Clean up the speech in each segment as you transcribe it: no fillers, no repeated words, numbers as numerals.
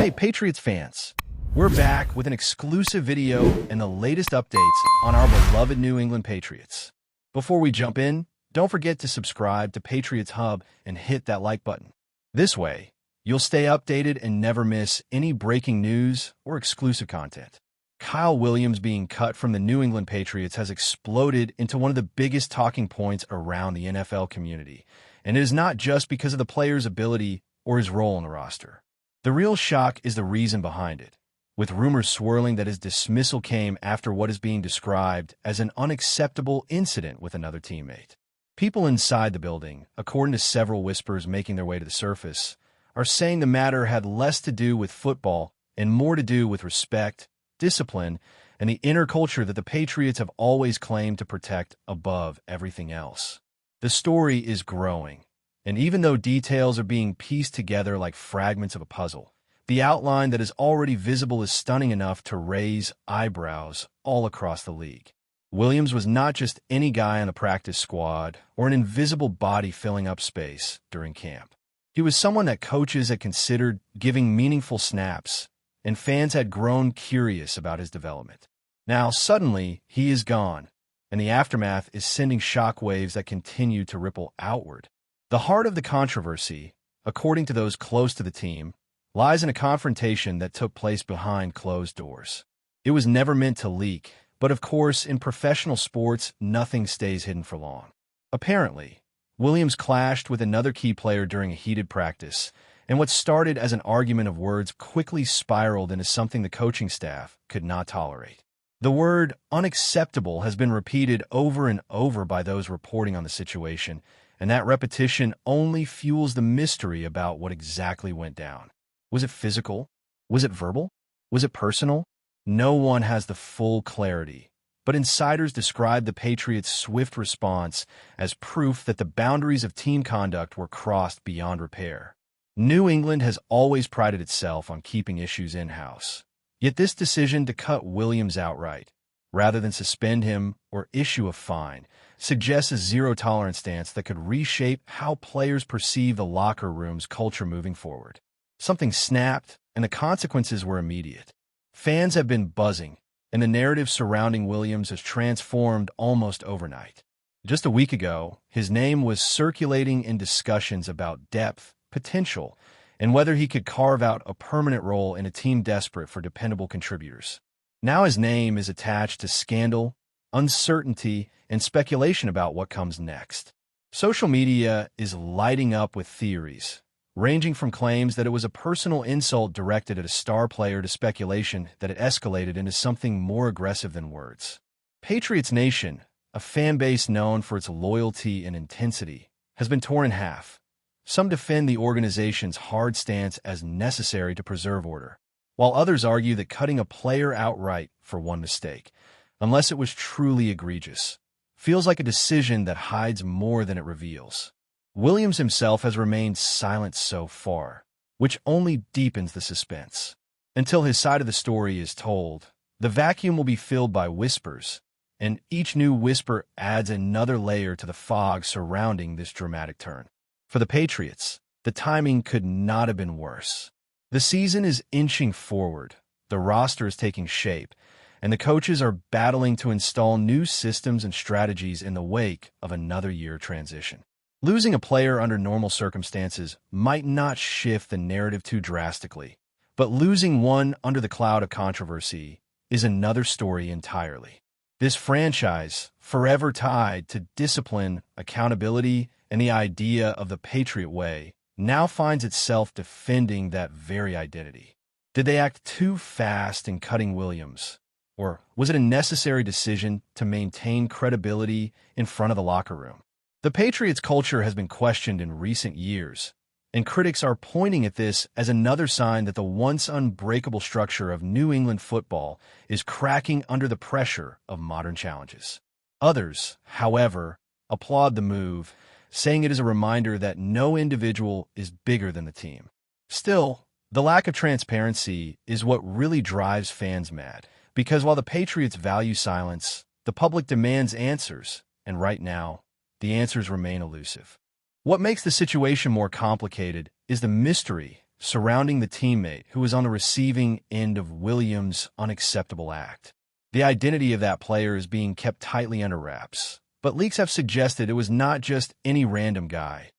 Hey, Patriots fans! We're back with an exclusive video and the latest updates on our beloved New England Patriots. Before we jump in, don't forget to subscribe to Patriots Hub and hit that like button. This way, you'll stay updated and never miss any breaking news or exclusive content. Kyle Williams being cut from the New England Patriots has exploded into one of the biggest talking points around the NFL community, and it is not just because of the player's ability or his role in the roster. The real shock is the reason behind it, with rumors swirling that his dismissal came after what is being described as an unacceptable incident with another teammate. People inside the building, according to several whispers making their way to the surface, are saying the matter had less to do with football and more to do with respect, discipline, and the inner culture that the Patriots have always claimed to protect above everything else. The story is growing, and even though details are being pieced together like fragments of a puzzle, the outline that is already visible is stunning enough to raise eyebrows all across the league. Williams was not just any guy on the practice squad or an invisible body filling up space during camp. He was someone that coaches had considered giving meaningful snaps, and fans had grown curious about his development. Now, suddenly, he is gone, and the aftermath is sending shockwaves that continue to ripple outward. The heart of the controversy, according to those close to the team, lies in a confrontation that took place behind closed doors. It was never meant to leak, but of course, in professional sports, nothing stays hidden for long. Apparently, Williams clashed with another key player during a heated practice, and what started as an argument of words quickly spiraled into something the coaching staff could not tolerate. The word unacceptable has been repeated over and over by those reporting on the situation, and that repetition only fuels the mystery about what exactly went down. Was it physical? Was it verbal? Was it personal? No one has the full clarity, but insiders describe the Patriots' swift response as proof that the boundaries of team conduct were crossed beyond repair. New England has always prided itself on keeping issues in-house, yet this decision to cut Williams outright, rather than suspend him or issue a fine, suggests a zero-tolerance stance that could reshape how players perceive the locker room's culture moving forward. Something snapped, and the consequences were immediate. Fans have been buzzing, and the narrative surrounding Williams has transformed almost overnight. Just a week ago, his name was circulating in discussions about depth, potential, and whether he could carve out a permanent role in a team desperate for dependable contributors. Now his name is attached to scandal, uncertainty, and speculation about what comes next. Social media is lighting up with theories, ranging from claims that it was a personal insult directed at a star player to speculation that it escalated into something more aggressive than words. Patriots Nation, a fan base known for its loyalty and intensity, has been torn in half. Some defend the organization's hard stance as necessary to preserve order, while others argue that cutting a player outright for one mistake, unless it was truly egregious, feels like a decision that hides more than it reveals. Williams himself has remained silent so far, which only deepens the suspense. Until his side of the story is told, the vacuum will be filled by whispers, and each new whisper adds another layer to the fog surrounding this dramatic turn. For the Patriots, the timing could not have been worse. The season is inching forward, the roster is taking shape, and the coaches are battling to install new systems and strategies in the wake of another year transition. Losing a player under normal circumstances might not shift the narrative too drastically, but losing one under the cloud of controversy is another story entirely. This franchise, forever tied to discipline, accountability, and the idea of the Patriot way, now finds itself defending that very identity. Did they act too fast in cutting Williams? Or was it a necessary decision to maintain credibility in front of the locker room? The Patriots culture has been questioned in recent years, and critics are pointing at this as another sign that the once unbreakable structure of New England football is cracking under the pressure of modern challenges. Others, however, applaud the move, saying it is a reminder that no individual is bigger than the team. Still, the lack of transparency is what really drives fans mad, because while the Patriots value silence, the public demands answers, and right now, the answers remain elusive. What makes the situation more complicated is the mystery surrounding the teammate who was on the receiving end of Williams' unacceptable act. The identity of that player is being kept tightly under wraps, but leaks have suggested it was not just any random guy.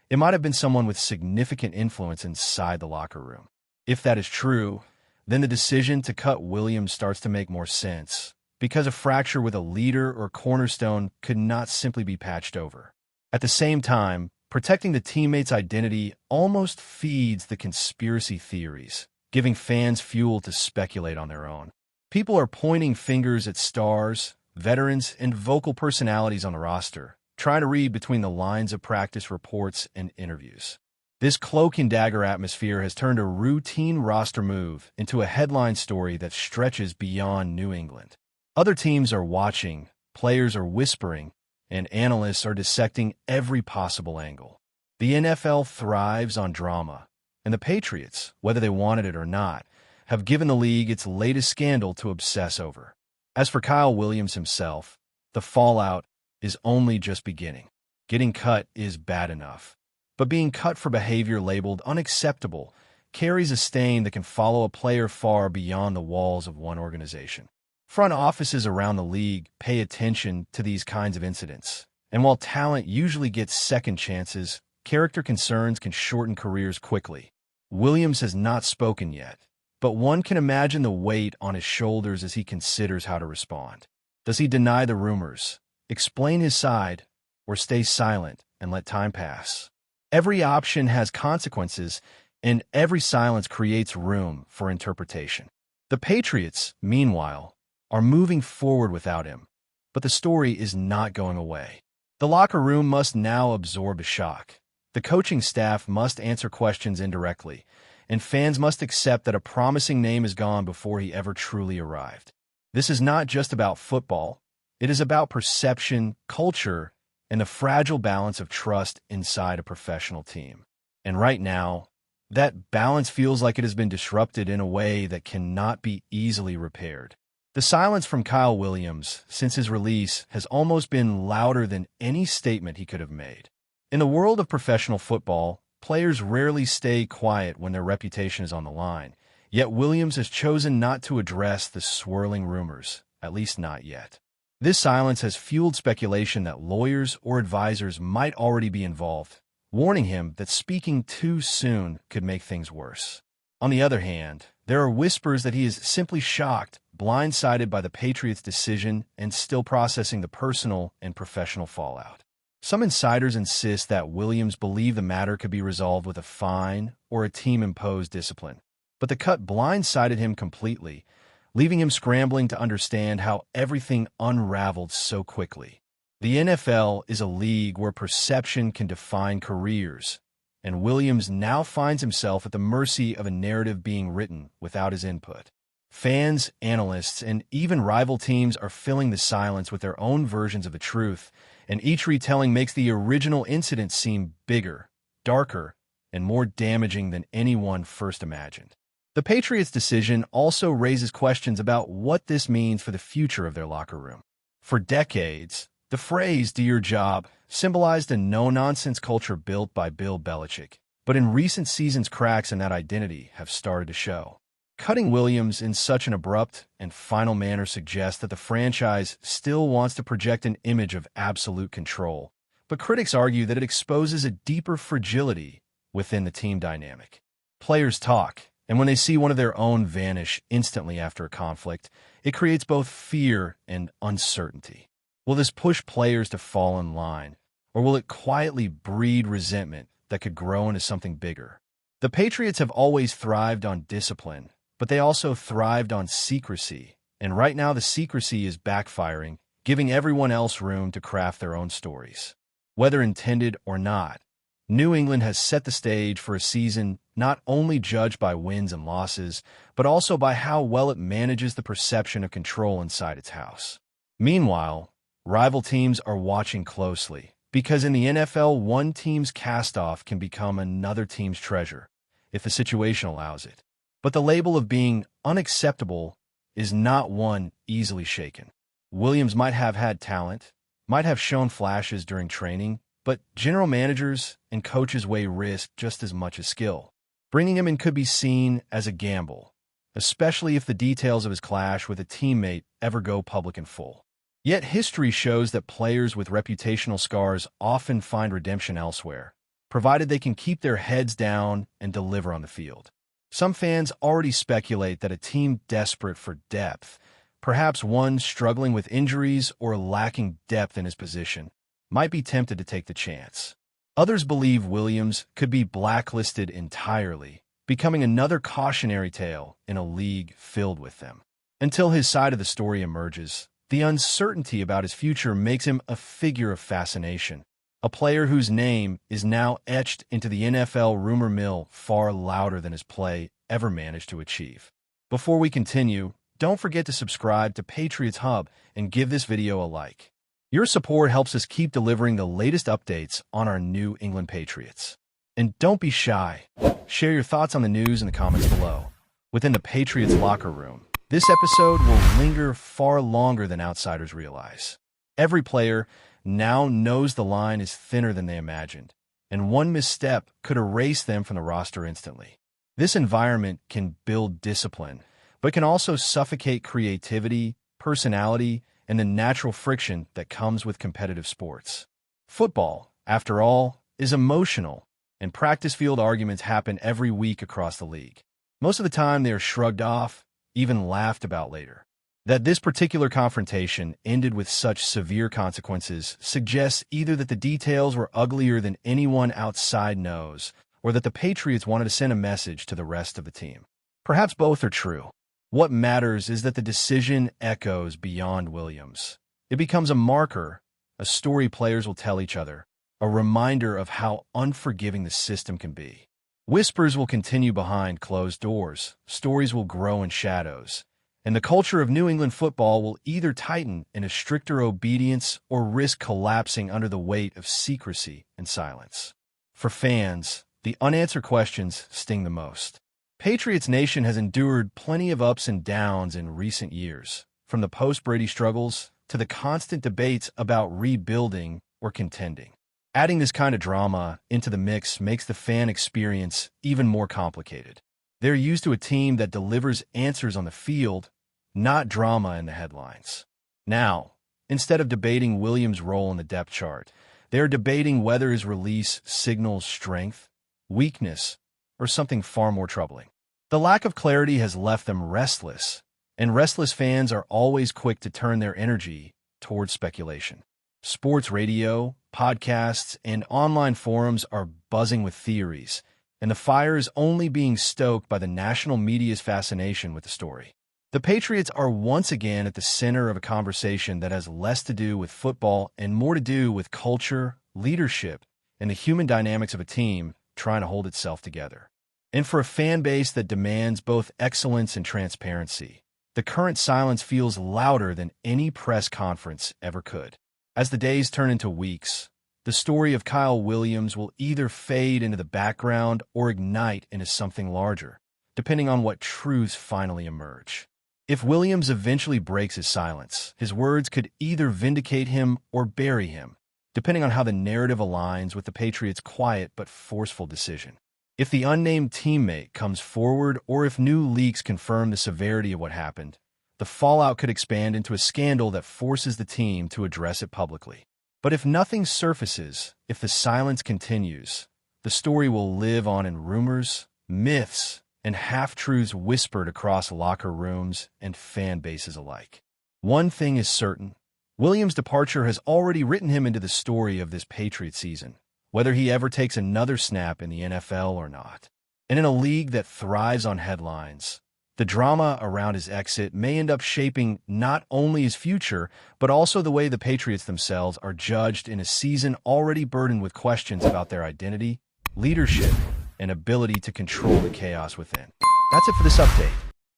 It might have been someone with significant influence inside the locker room. If that is true, then the decision to cut Williams starts to make more sense, because a fracture with a leader or cornerstone could not simply be patched over. At the same time, protecting the teammate's identity almost feeds the conspiracy theories, giving fans fuel to speculate on their own. People are pointing fingers at stars, veterans, and vocal personalities on the roster, trying to read between the lines of practice reports and interviews. This cloak-and-dagger atmosphere has turned a routine roster move into a headline story that stretches beyond New England. Other teams are watching, players are whispering, and analysts are dissecting every possible angle. The NFL thrives on drama, and the Patriots, whether they wanted it or not, have given the league its latest scandal to obsess over. As for Kyle Williams himself, the fallout is only just beginning. Getting cut is bad enough, but being cut for behavior labeled unacceptable carries a stain that can follow a player far beyond the walls of one organization. Front offices around the league pay attention to these kinds of incidents, and while talent usually gets second chances, character concerns can shorten careers quickly. Williams has not spoken yet, but one can imagine the weight on his shoulders as he considers how to respond. Does he deny the rumors, explain his side, or stay silent and let time pass? Every option has consequences, and every silence creates room for interpretation. The Patriots, meanwhile, are moving forward without him, but the story is not going away. The locker room must now absorb the shock. The coaching staff must answer questions indirectly, and fans must accept that a promising name is gone before he ever truly arrived. This is not just about football. It is about perception, culture, and the fragile balance of trust inside a professional team. And right now, that balance feels like it has been disrupted in a way that cannot be easily repaired. The silence from Kyle Williams since his release has almost been louder than any statement he could have made. In the world of professional football, players rarely stay quiet when their reputation is on the line, yet Williams has chosen not to address the swirling rumors, at least not yet. This silence has fueled speculation that lawyers or advisors might already be involved, warning him that speaking too soon could make things worse. On the other hand, there are whispers that he is simply shocked, blindsided by the Patriots' decision, and still processing the personal and professional fallout. Some insiders insist that Williams believed the matter could be resolved with a fine or a team-imposed discipline, but the cut blindsided him completely, leaving him scrambling to understand how everything unraveled so quickly. The NFL is a league where perception can define careers, and Williams now finds himself at the mercy of a narrative being written without his input. Fans, analysts, and even rival teams are filling the silence with their own versions of the truth, and each retelling makes the original incident seem bigger, darker, and more damaging than anyone first imagined. The Patriots' decision also raises questions about what this means for the future of their locker room. For decades, the phrase, "do your job," symbolized a no-nonsense culture built by Bill Belichick, but in recent seasons cracks in that identity have started to show. Cutting Williams in such an abrupt and final manner suggests that the franchise still wants to project an image of absolute control, but critics argue that it exposes a deeper fragility within the team dynamic. Players talk, and when they see one of their own vanish instantly after a conflict, it creates both fear and uncertainty. Will this push players to fall in line, or will it quietly breed resentment that could grow into something bigger? The Patriots have always thrived on discipline, but they also thrived on secrecy, and right now the secrecy is backfiring, giving everyone else room to craft their own stories. Whether intended or not, New England has set the stage for a season not only judged by wins and losses, but also by how well it manages the perception of control inside its house. Meanwhile, rival teams are watching closely, because in the NFL, one team's cast-off can become another team's treasure, if the situation allows it. But the label of being unacceptable is not one easily shaken. Williams might have had talent, might have shown flashes during training, but general managers and coaches weigh risk just as much as skill. Bringing him in could be seen as a gamble, especially if the details of his clash with a teammate ever go public in full. Yet history shows that players with reputational scars often find redemption elsewhere, provided they can keep their heads down and deliver on the field. Some fans already speculate that a team desperate for depth, perhaps one struggling with injuries or lacking depth in his position, might be tempted to take the chance. Others believe Williams could be blacklisted entirely, becoming another cautionary tale in a league filled with them. Until his side of the story emerges, the uncertainty about his future makes him a figure of fascination, a player whose name is now etched into the NFL rumor mill far louder than his play ever managed to achieve. Before we continue, don't forget to subscribe to Patriots Hub and give this video a like. Your support helps us keep delivering the latest updates on our New England Patriots. And don't be shy. Share your thoughts on the news in the comments below. Within the Patriots locker room, this episode will linger far longer than outsiders realize. Every player now knows the line is thinner than they imagined, and one misstep could erase them from the roster instantly. This environment can build discipline, but can also suffocate creativity, personality, and the natural friction that comes with competitive sports. Football, after all, is emotional, and practice field arguments happen every week across the league. Most of the time, they are shrugged off, even laughed about later. That this particular confrontation ended with such severe consequences suggests either that the details were uglier than anyone outside knows, or that the Patriots wanted to send a message to the rest of the team. Perhaps both are true. What matters is that the decision echoes beyond Williams. It becomes a marker, a story players will tell each other, a reminder of how unforgiving the system can be. Whispers will continue behind closed doors, stories will grow in shadows, and the culture of New England football will either tighten in a stricter obedience or risk collapsing under the weight of secrecy and silence. For fans, the unanswered questions sting the most. Patriots Nation has endured plenty of ups and downs in recent years, from the post-Brady struggles to the constant debates about rebuilding or contending. Adding this kind of drama into the mix makes the fan experience even more complicated. They're used to a team that delivers answers on the field, not drama in the headlines. Now, instead of debating Williams' role in the depth chart, they're debating whether his release signals strength, weakness, or something far more troubling. The lack of clarity has left them restless, and restless fans are always quick to turn their energy towards speculation. Sports radio, podcasts, and online forums are buzzing with theories, and the fire is only being stoked by the national media's fascination with the story. The Patriots are once again at the center of a conversation that has less to do with football and more to do with culture, leadership, and the human dynamics of a team trying to hold itself together. And for a fan base that demands both excellence and transparency, the current silence feels louder than any press conference ever could. As the days turn into weeks, the story of Kyle Williams will either fade into the background or ignite into something larger, depending on what truths finally emerge. If Williams eventually breaks his silence, his words could either vindicate him or bury him, depending on how the narrative aligns with the Patriots' quiet but forceful decision. If the unnamed teammate comes forward or if new leaks confirm the severity of what happened, the fallout could expand into a scandal that forces the team to address it publicly. But if nothing surfaces, if the silence continues, the story will live on in rumors, myths, and half-truths whispered across locker rooms and fan bases alike. One thing is certain. Williams' departure has already written him into the story of this Patriot season, whether he ever takes another snap in the NFL or not. And in a league that thrives on headlines, the drama around his exit may end up shaping not only his future, but also the way the Patriots themselves are judged in a season already burdened with questions about their identity, leadership, and ability to control the chaos within. That's it for this update.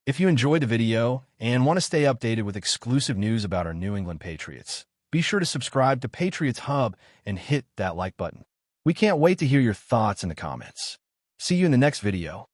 If you enjoyed the video and want to stay updated with exclusive news about our New England Patriots, be sure to subscribe to Patriots Hub and hit that like button. We can't wait to hear your thoughts in the comments. See you in the next video.